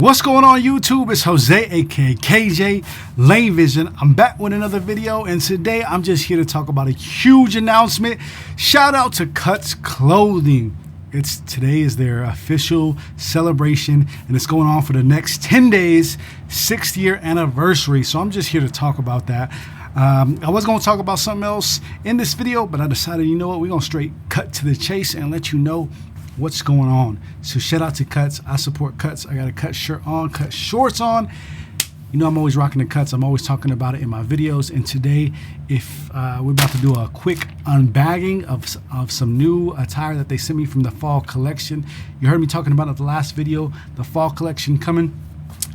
What's going on YouTube? It's Jose aka KJ Lane Vision. I'm back with another video, and today I'm just here to talk about a huge announcement. Shout out to Cuts Clothing. Today is their official celebration, and it's going on for the next 10 days, 6th year anniversary. So I'm just here to talk about that. I was going to talk about something else in this video, but I decided, you know what, we're going to straight cut to the chase and let you know what's going on. So shout out to Cuts. I support Cuts. I got a Cuts shirt on, Cuts shorts on. You know I'm always rocking the Cuts. I'm always talking about it in my videos. And today, we're about to do a quick unbagging of some new attire that they sent me from the fall collection. You heard me talking about it in the last video, the fall collection coming.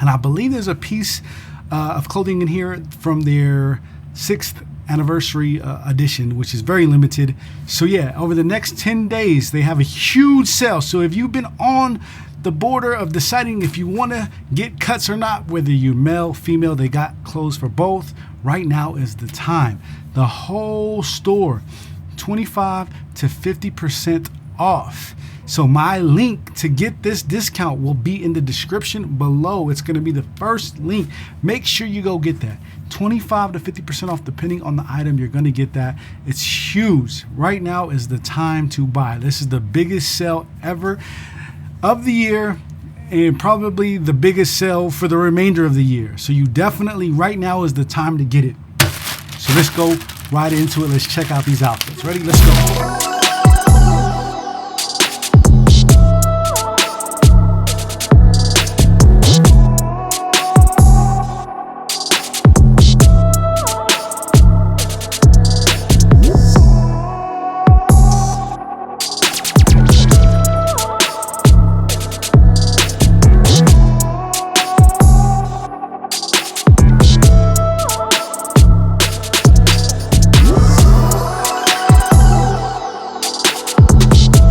And I believe there's a piece of clothing in here from their 6th anniversary edition, which is very limited. So yeah, over the next 10 days they have a huge sale. So if you've been on the border of deciding if you want to get Cuts or not, whether you're male, female, they got clothes for both. Right now is the time. The whole store 25 to 50% off. So my link to get this discount will be in the description below. It's going to be the first link. Make sure you go get that. 25 to 50% off depending on the item. You're going to get that. It's huge. Right now is the time to buy. This is the biggest sale ever of the year, and probably the biggest sale for the remainder of the year. So you definitely, right now is the time to get it. So let's go right into it. Let's check out these outfits. Ready? Let's go.